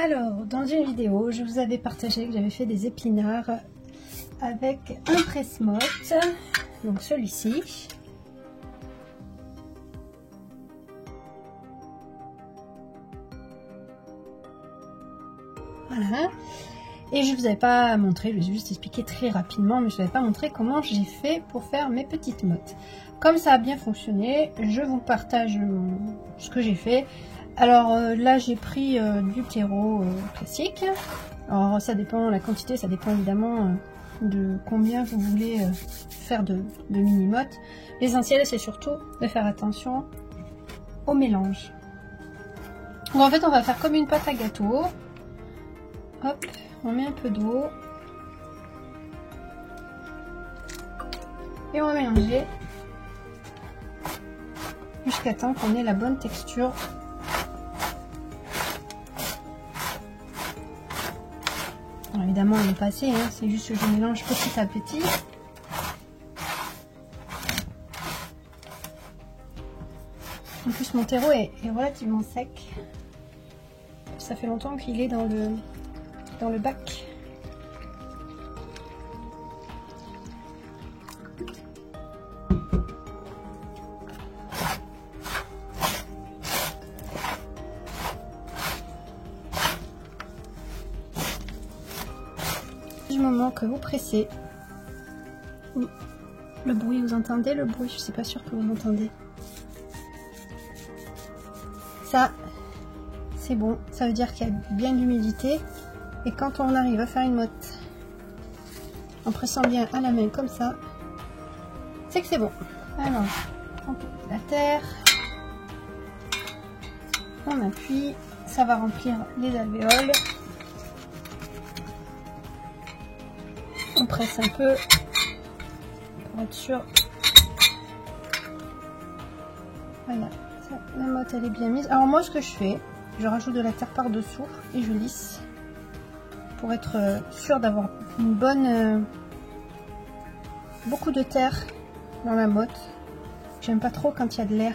Alors, dans une vidéo, je vous avais partagé que j'avais fait des épinards avec un presse-motte, donc celui-ci. Voilà. Et je ne vous avais pas montré, je vais juste expliquer très rapidement, mais je ne vous avais pas montré comment j'ai fait pour faire mes petites mottes. Comme ça a bien fonctionné, je vous partage ce que j'ai fait. Alors là j'ai pris du terreau classique. Alors ça dépend, la quantité, ça dépend évidemment de combien vous voulez faire de mini-mottes. L'essentiel c'est surtout de faire attention au mélange. Donc en fait on va faire comme une pâte à gâteau. Hop, on met un peu d'eau. Et on va mélanger jusqu'à temps qu'on ait la bonne texture. Alors évidemment il n'est pas assez, hein, c'est juste que je mélange petit à petit. En plus mon terreau est relativement sec. Ça fait longtemps qu'il est dans le bac. Du moment que vous pressez, le bruit, vous entendez le bruit? Je suis pas sûre que vous m'entendez. Ça, c'est bon, ça veut dire qu'il y a bien de l'humidité. Et quand on arrive à faire une motte en pressant bien à la main comme ça, c'est que c'est bon. Alors, on peut la terre, on appuie, ça va remplir les alvéoles. On presse un peu pour être sûr. Voilà, ça, la motte elle est bien mise. Alors moi ce que je fais, je rajoute de la terre par dessous et je lisse pour être sûr d'avoir une bonne beaucoup de terre dans la motte. J'aime pas trop quand il y a de l'air.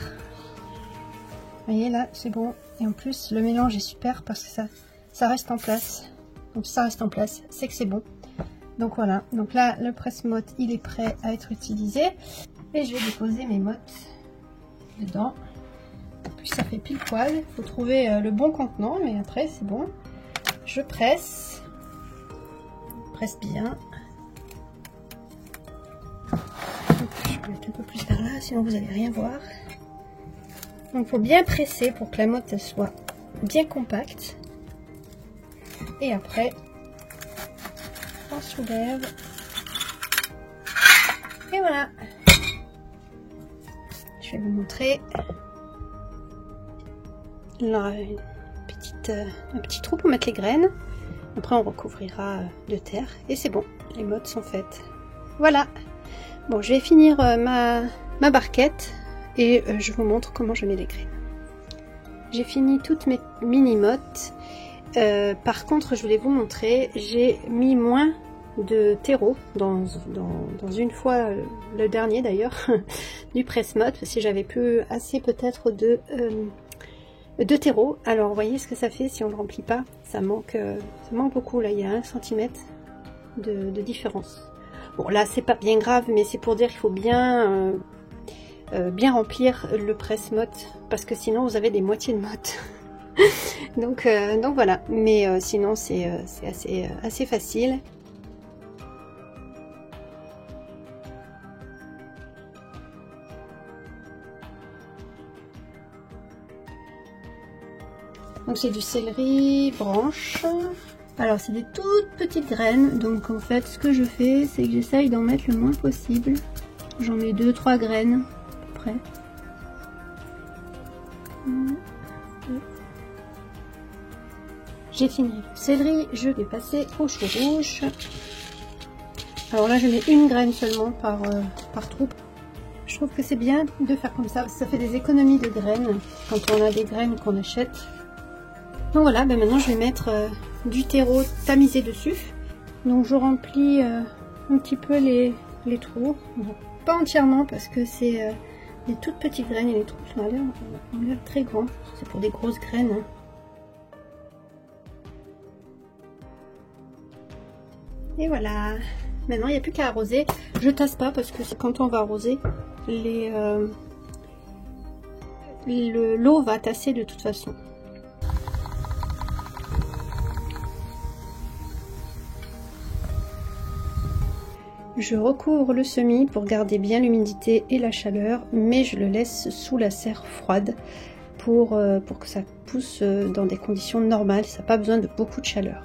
Vous voyez là c'est bon, et en plus le mélange est super parce que ça reste en place. Donc ça reste en place, c'est que c'est bon. Donc voilà, donc là le presse-motte il est prêt à être utilisé et je vais déposer mes mottes dedans. En plus ça fait pile poil, il faut trouver le bon contenant, mais après c'est bon. Je presse bien. Je peux mettre un peu plus vers là, sinon vous n'allez rien voir. Donc il faut bien presser pour que la motte elle soit bien compacte. Et après on soulève. Et voilà. Je vais vous montrer. Là, un petit trou pour mettre les graines. Après, on recouvrira de terre. Et c'est bon, les mottes sont faites. Voilà. Bon, je vais finir ma barquette. Et je vous montre comment je mets les graines. J'ai fini toutes mes mini-mottes. Par contre, je voulais vous montrer, j'ai mis moins de terreau dans une fois, le dernier d'ailleurs, du presse-motte, parce que j'avais plus assez peut-être de terreau. Alors, vous voyez ce que ça fait si on ne le remplit pas, ça manque beaucoup, là il y a 1 cm de différence. Bon là c'est pas bien grave, mais c'est pour dire qu'il faut bien remplir le presse-motte, parce que sinon vous avez des moitiés de motte. donc voilà, mais sinon c'est assez facile. Donc c'est du céleri branche. Alors c'est des toutes petites graines, donc en fait ce que je fais c'est que j'essaye d'en mettre le moins possible. J'en mets 2-3 graines à peu près. J'ai fini le céleri, je vais passer au chou rouge. Alors là je mets une graine seulement par trou. Je trouve que c'est bien de faire comme ça, parce que ça fait des économies de graines quand on a des graines qu'on achète. Donc voilà, ben maintenant je vais mettre du terreau tamisé dessus. Donc je remplis un petit peu les trous. Bon, pas entièrement parce que c'est des toutes petites graines et les trous ont l'air très grands. C'est pour des grosses graines. Hein. Et voilà. Maintenant, il n'y a plus qu'à arroser. Je tasse pas parce que quand on va arroser, l'eau va tasser de toute façon. Je recouvre le semis pour garder bien l'humidité et la chaleur, mais je le laisse sous la serre froide pour que ça pousse dans des conditions normales. Ça n'a pas besoin de beaucoup de chaleur.